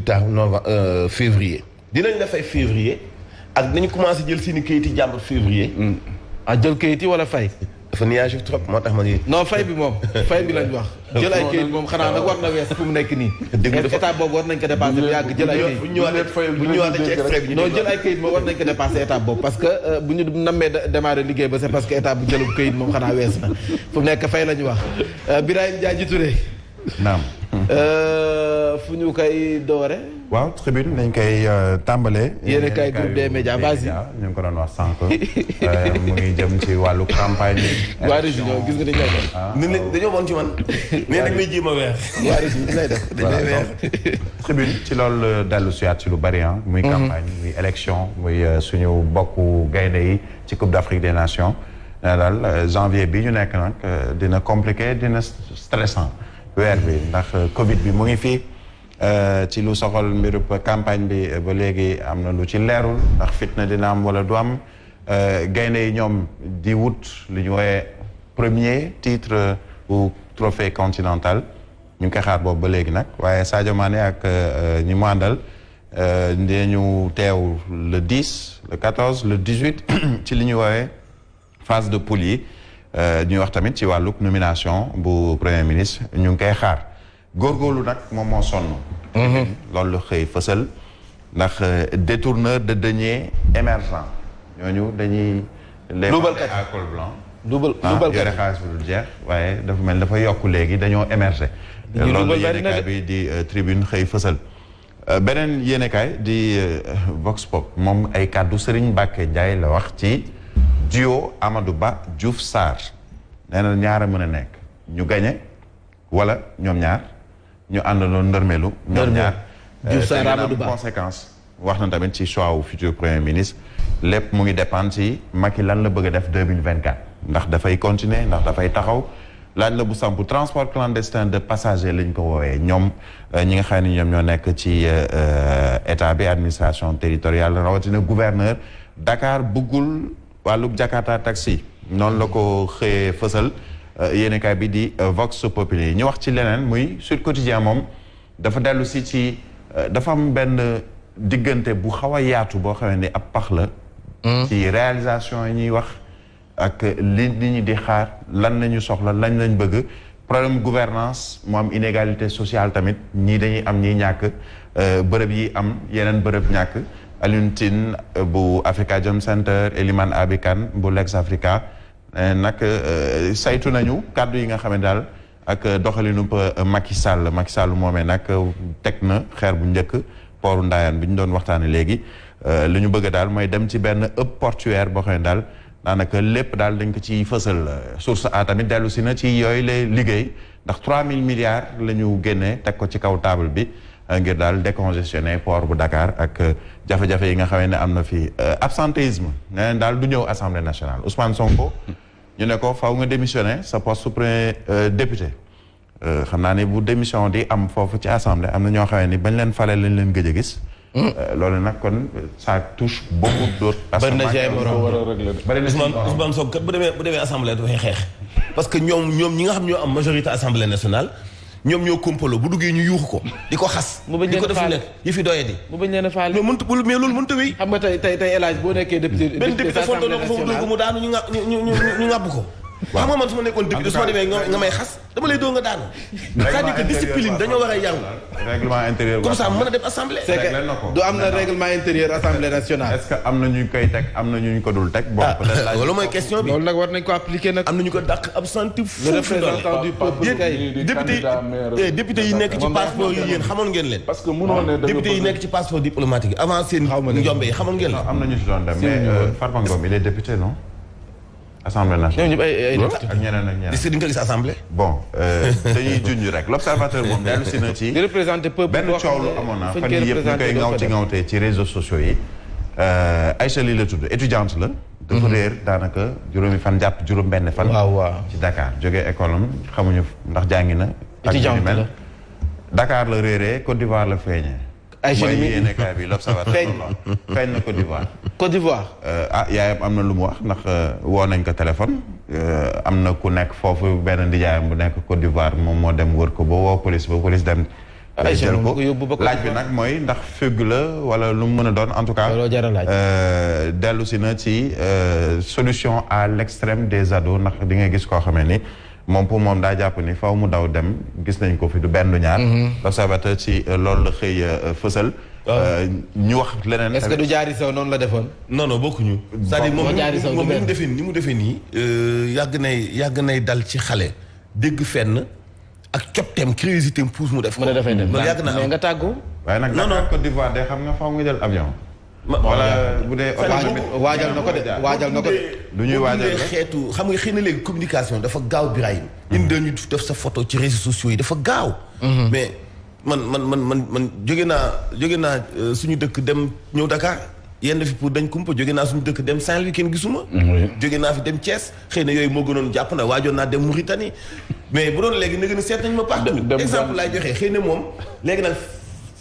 tard février. dinañ la fay février ak dinañ commencé jël seeni kayit yi jàmbur février. jël kayit yi wala fay. dafa nuage trop moo tax ma ni. non fay bi moom fay bi lañ wax. jël ay kayit moom xanaa nag war na wees fu mu nekk nii. dégg nga état boobu war nañ ko dépassé bu yàgg jël ay kayit. bu ñu ñëwaatee ci extrait bi non jël ay kayit moom war nañ ko dépassé état boobu parce que bu ñu nammee démarré liggéey ba c'est parce que état bu jëlub kayit moom xanaa wees na fu mu nekk fay la ñu wax. Birahim Diadji Touré. naam. fu ñu koy doore. waaw tribune dañ koy tàmbalee. yéen a kay groupe des médias vas-y. ñu ngi ko doon wax sànq. mu ngi jëm ci wàllu campagne yi. waa région gis nga dañu koy def. ni dañoo woon ci man. mais nag may jéem a weer. waa région lay def dañ lay weer. tribune ci loolu dellu siyaat ci lu bari muy campagne muy élection muy suñu bokku gaynde yi ci Coupe d'Afrique des Nations. daal janvier bi ñu nekk nag dina compliqué dina stressant weer bi ndax Covid bi mu ngi fii. ci lu soxal mbirub campagne bi ba léegi am na lu ci leerul ndax fitna dina am wala du am gaynde yi ñoom di wut lu ñu wooyee premier titre ou trophée continental ñu ngi koy xaar boobu ba léegi nag waaye Sadio Mané ak ñi mu àndal dinañu teew le 10 le 14 le 18 ci li ñu wooyee phase de poule yi ñuy wax tamit ci wàlluk nomination bu premier ministre ñu ngi koy xaar góorgóorlu nag moom moo sonn. loolu la xëy fësal ndax détourneur de deniers émergent ñooñu dañuy. les à col blanc. yore xaalis bu dul jeex waaye dafa mel dafa yokk léegi dañoo émerger. loolu yéenekaay bi di tribune xëy fësal. beneen yéenekaay di Vox Pop moom ay kàddu Serigne Mbacké Ndiaye la wax ci duo Amadou Ba Diouf Sarr nee na ñaar a mën a nekk ñu gañe wala ñoom ñaar. ñu àndandoo ndërmelu ñoom ñaar Diouf Sarr Amadou Ba conséquence wax na tamit ci choix wu futur premier ministre lépp mu ngi dépendre ci Macky lan la bëgg a def 2024 ndax dafay continuer ndax dafay taxaw laaj la bu sampu transport clandestin de passager lañ ko woowee ñoom ñi nga xam ne ñoom ñoo nekk ci état bi administration territoriale rawatina gouverneur Dakar bëggul wàllub Jakarta taxi noonu la ko xëyee fësal yéenekaay bi di Vox Populi ñu wax ci leneen muy Sud Quotidien moom dafa dellu si ci dafa am benn diggante bu xaw a yaatu boo xamee ni ab pax la ci réalisation yi ñuy wax ak li ñi di xaar lan lañu soxla lañ lañ bëgg problème gouvernance mu am inégalité sociale tamit ñii dañuy am ñiy ñàkk bërëb yi am yeneen bërëb ñàkk Alioune Tine bu Afrikajom Center Elimane Abikan bu Lex Africa nag saytu nañu kàddu yi nga xam ne daal ak doxalinu Macky Sall moomee nag teg na xeer bu njëkk pooru Ndayane bi ñu doon waxtaane léegi li ñu bëgg daal mooy dem ci benn hub portuaire boo xam ne daal daanaka lépp daal dañ ko ci fësal source a tamit dellu si na ci yooyu lay liggéey ndax 3000 milliards la ñu génnee teg ko ci kaw table bi ngir daal décongestionner port bu Dakar ak jafe-jafe yi nga xam ne am na fi absentéisme neneen daal du ñëw assemblée nationale Ousmane Sonko ñu ne ko faw nga démissionner sa poste premier député xam naa ne bu démission di am foofu ci assemblée am na ñoo xam ne bañ leen fale lañ leen gëj a gis loolu nag kon ça touche beaucoup d'autres. bari na jaay morom war a régler bari na Ousmane Sonko kat bu demee assemblée dafay xeex parce que ñoom ñi nga xam ñoo am majorité assemblée nationale ñoom ñoo kompaloo bu duggee ñu yuuxu ko di ko xas. mu bañ leen a faale di ko def yi fi doyee di. mu bañ leen a faale mais loolu mënut a wéy. xam nga tey El Hadj boo nekkee député. benn député fonto na ko foofu dugg mu daanu ñu ŋàbb ko. xam nga man su ma nekkoon député su ma demee nga may xas dama lay doo nga daanu. c'est-à-dire que discipline dañoo war a yaru. règlement intérieur comme ça mën a dem assemblée. c'est que du am na règlement intérieur assemblée nationale. est-ce que am na ñu koy teg am na ñu ko dul teg. bon peut-être loolu mooy question bi. loolu nag war nañ ko appliquer nag. am na ñu ko dàq absenti fu le représentant du peuple kay. député yi nekk ci passeport yi yéen xamoon ngeen leen. parce que mënoo ne député yi nekk ci passeport diplomatique yi avant seen njombe yi xamoon ngeen leen. am na ñu si doon dem mais Farba Ngom il est député non. Assemblée nationale ñoom ñëpp ay ak ñeneen ak ñeneen. est-ce que di nga ko gis assemblée. bon dañuy junj rek l'observateur moom dellu si na ci. di représenter peuple benn coow lu amoon na fan yii yëpp ñu koy ŋawte ci réseaux sociaux yi. Aïcha Ly la tudd étudiante la. dafa réer daanaka juróomi fan jàpp juróom-benn fan. waaw ci Dakar jógee école am xamuñu ndax jàngi na. étudiante la Dakar la réeree Côte d'Ivoire la feeñee. Aïcha Ly mooy yéenekaay bi l'observateur feeñ na Côte d'Ivoire. Côte d'Ivoire. yaayam am na lu mu wax ndax woo nañ ko téléphone am na ku nekk foofu benn ndijaayam bu nekk Côte d'Ivoire moom moo dem wër ko ba woo police ba police dem jël ko laaj bi nag mooy ndax fugue la wala lu mu mën a doon en tout cas dellu si na ci solution à l'extrême des ados ndax di nga gis koo xamee ni moom pour moom daa jàpp ni faw mu daw dem gis nañ ko fi du benn du ñaar l'observateur ci loolu la xëy fësal ñu wax leneen est-ce que du jaari saw noonu la defoon non bokkuñu c'est-à-dire moom ni mu defee nii yàgg nay dal ci xale dégg fenn ak copteem curiosité pousse mu def. mu ne dafay dem loolu yàgg naa mais nga tàggu. waaye nag Dakar Côte d'Ivoire de xam nga faaw nga jël avion. wala bu dee waajal na ko de. du ñuy waajal xeetu xam nga xëy na léegi communication dafa gaaw Birahim. indi ñu def sa photo ci réseaux sociaux yi dafa gaaw. mais man jóge naa suñu dëkk dem ñëw Dakar. yenn fi pour dañ kumpa jóge naa suñu dëkk dem Saint-Louis kenn gisuma jóge naa fi dem Thiès xëy na yooyu moo gënoon jàpp na waajoon naa dem Mauritanie mais bu doon léegi na gën a seet nañ ma partout exemple laay joxee xëy na moom léegi nag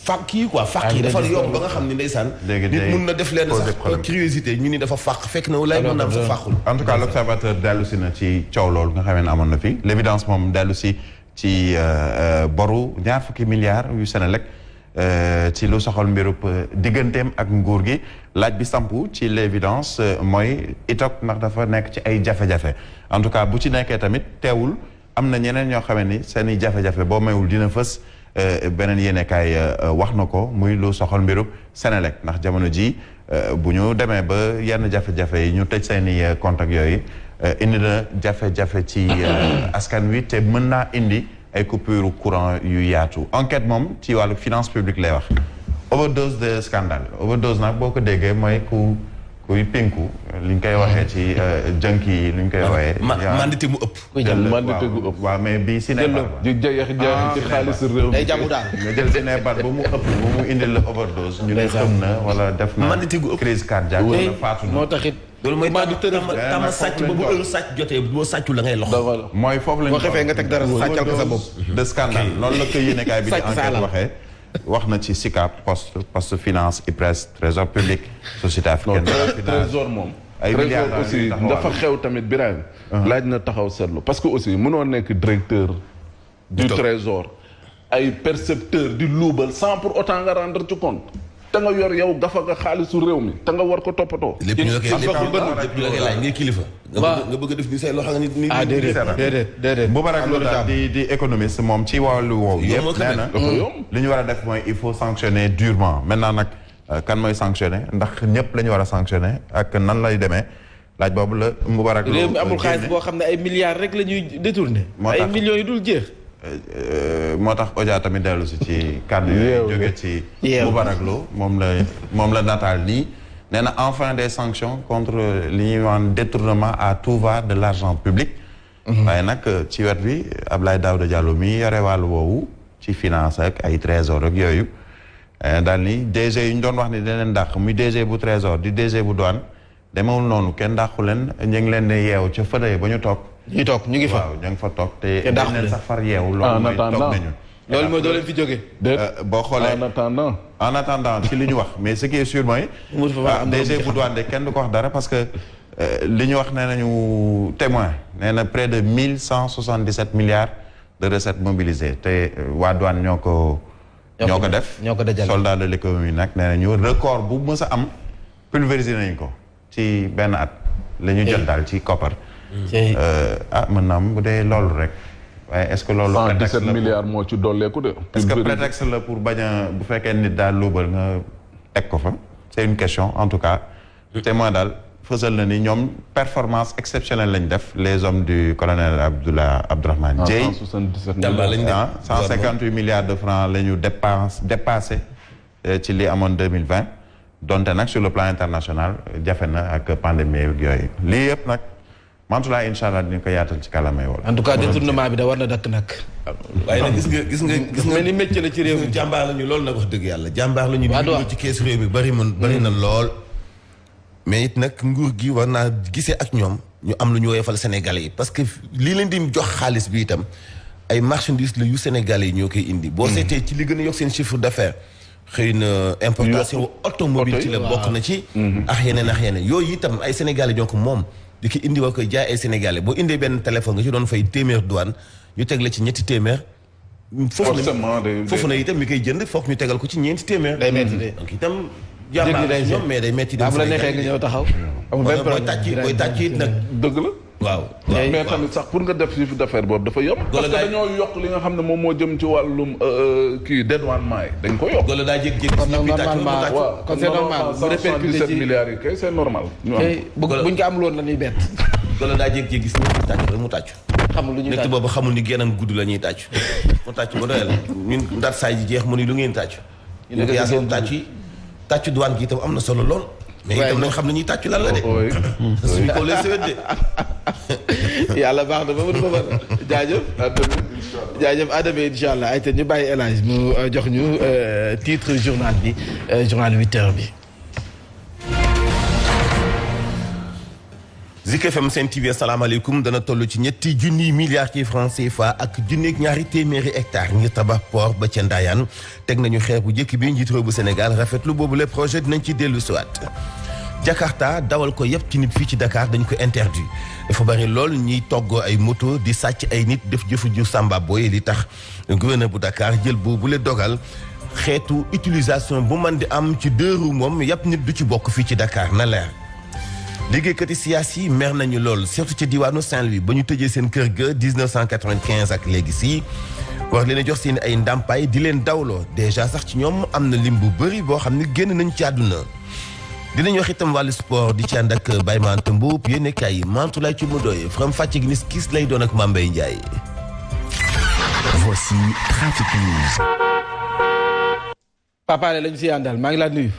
fàq yi dafa yomb ba nga xam ni ndeysaan nit mun na def leen sax curiosité ñu ni dafa fàq fekk na walaay mën naam sa fàqul en tout cas l'observateur dellu si na ci coow loolu nga xamee ne amoon na fi l'évidence moom dellu si ci boru 20 milliards yu Senelec ci lu soxal mbirub digganteem ak nguur gi laaj bi sampu ci l'évidence mooy itok ndax dafa nekk ci ay jafe-jafe en tout cas bu ci nekkee tamit teewul am na ñeneen ñoo xamee ni seen i jafe-jafe boo mayul dina fës beneen yéenekaay wax na ko muy lu soxal mbirub Senelec ndax jamono ji bu ñu demee ba yenn jafe-jafe yi ñu tëj seen i contact yooyu indi na jafe-jafe ci askan wi te mën naa indi ay coupure courant yu yaatu enquête moom ci wàllu finance publique lay wax overdose de scandale overdose nag boo ko déggee mooy kuy pinku li ñu koy waxee ci jënk yi li ñu koy waxee mandité mu ëpp mandité gu ëpp waaw mais bii cinébar di jayax ci xaalis réew day jàmm daal nga jël cinébar ba mu ëpp ba mu indil la overdose ñu ne xam na wala def na crise cardiaque wala faatu na moo taxit loolu mooy tama sàcc ba bu heure sàcc jotee boo sàccul la ngay loxo mooy foofu lañu boo xefee nga teg dara sàccal ko sa bopp de scandale loolu la ko yéenekaay bi di enquête waxee wax na ci SICAP poste finance IPRES trésor public société africaine trésor moom ay trésor aussi dafa xew tamit Birahim laaj na taxaw seetlu parce que aussi mënoo nekk directeur du trésor ay percepteur di luubal sans pour autant nga rendre ci compte te nga yor yow gafa nga xaalisu réew mi te nga war ko toppatoo. lépp ñu la koy laaj ngay kilifa. nga bëgg a def ni say loxo nga ni. ah déedéet. Moubarak Lô daal di économiste moom ci wàllu woowu. yëpp nee na li ñu war a def mooy il faut sanctionner durement maintenant nag kan mooy sanctionner ndax ñëpp la ñu war a sanctionner ak nan lay demee laaj boobu la Moubarak Lô. réew mi amul xaalis boo xam ne ay milliards rek la ñuy détourner. ay millions yi dul jeex. moo tax Odia tamit dellu si ci kàddu yooyu jóge ci Moubarak Lô moom la nataal nii nee na enfin des sanctions contre li ñuy wax détournement à tout va de l'argent public waaye nag ci wet bi Abdoulaye Daouda Diallo mi yore wàllu woowu ci finance ak ay trésor ak yooyu daal ni DG yi ñu doon wax ni dañ leen dàq muy DG bu trésor di DG bu douane demewul noonu kenn dàqu leen ñu ngi leen di yeew ca fëdee ba ñu toog ñu ngi fa waaw ñu ngi fa toog te dañ leen sax far yeewu loolu mooy toog nañu loolu mooy doo leen fi jóge boo xoolee en attendant ci li ñu wax mais ce qui est sûr mooy DG bu douane de kenn du ko wax dara parce que li ñu wax nee nañu témoin nee na près de 1177 milliards de recettes mobilisées te waa douane ñoo ko def soldat de l'économie nag nee nañu record bu mës a am pulvérisé nañ ko ci benn at la ñu jël daal ci koppar mën na am bu dee loolu rek waaye est-ce que loolu 117 milliards moo ci dolleeku de est-ce que prétexte la pour bañ a bu fekkee nit daal luubal nga teg ko fa c'est une question en tout cas témoin daal fësal na ni ñoom performance exceptionnelle lañ def les hommes du colonel Abdourahmane Dieye 158 milliards de francs la ñu dépassé ci li amoon 2020 donte nag sur le plan international jafe na ak pandémie yooyu lii yëpp nag Mantoulaye incha allah dinañ ko yaatal ci kàllaamay wala. en tout cas détournement bi da war na dakk nag. waaye nag gis nga ni métier la ci réew mi. jàmbaar la ñu lool nag wax dëgg yàlla jàmbaar la ñu. di ci kees réew mi bari na lool. mais it nag nguur gi war naa gisee ak ñoom ñu am lu ñu woyofal Sénégalais yi parce que lii leen di jox xaalis bi itam ay marchandises la yu Sénégalais yi ñoo koy indi. boo seetee ci li gën a yokk seen chiffre d'affaires xëy na importation automobile ci la bokk na ci. ak yeneen yooyu itam ay Sénégalais ñoo ko moom. di ki indi war koy jaay ay Sénégalais boo indee benn téléphone nga ci doon fay téeméer douane ñu teg la ci ñetti téeméer foofu na itam mi koy jënd foog ñu tegal ko ci ñeenti téeméer. day metti de donc itam jàmbaar la ñoom mais day metti. bu la neexee nga ñëw taxaw. amul benn problème booy tàcc it nag. dëgg la. waaw mais tamit sax pour nga def chiffre d'affaires boobu dafa yomb. parce que dañoo yokk li nga xam ne moom moo jëm ci wàllum kii dédouanement yi dañ ko yokk. Gola daa jékki-jékki kon nag normalement kon c'est normal bu répercuté 117 milliards yi kay c'est normal. ñu am buñ ko amul woon la ñuy bett. Gola daa jékki-jékki gis ñëpp tàcc rek mu tàcc. xamul lu ñuy tàcc nekk boobu xamul ni génnam gudd la ñuy tàcc. mu tàcc ba doyal ñun ndaat saay ji jeex mu ni lu ngeen tàcc. ñu ko yaa seen tàcc yi tàcc douane gi itam am na solo lool. mais itam nañ xam ne ñuy tàcc lan la de. suñu ko lee sewet de. yàlla baax na ba mu ba jaajëf. jaajëf Adama incha allah ay te ñu bàyyi El Hadj mu jox ñu titre journal bi journal 8h bi. Zik FM Sen TV asalaamaaleykum dana toll ci ñetti junniy milliards ci francs CFA ak junneeg ñaari téeméeri hectares ngir tabax port ba ca Ndayane teg nañu xeer bu njëkk bi njiitu réew bu Sénégal rafetlu boobu le projet dinañ ci dellu siwaat Jakarta dawal ko yëpp ci nit fii ci Dakar dañ ko interdit dafa bari lool ñiy toggoo ay moto di sàcc ay nit def jëfu ju Samba Boy li tax gouverneur bu Dakar jël boobu le dogal xeetu utilisation bu man di am ci deux roues moom yëpp nit du ci bokk fii ci Dakar na leer. liggéeykati siyaas yi mer nañu lool surtout ci diwaanu Saint-Louis ba ñu tëjee seen kër ga 1995 ak léegi si war leen a jox seen ay ndàmpaay di leen dawloo déjà sax ci ñoom am na lim bu bëri boo xam ne génn nañ ci àdduna dinañ wax itam wàllu sport di ci ànd ak Baye Mante Mboup yéene kaay yi Mantoulaye ci mu doy from fàcce gi nis kiis lay doon ak Mambay Ndiaye. Voici Trafic News. Papa lañu si àndal maa ngi laa nuyu.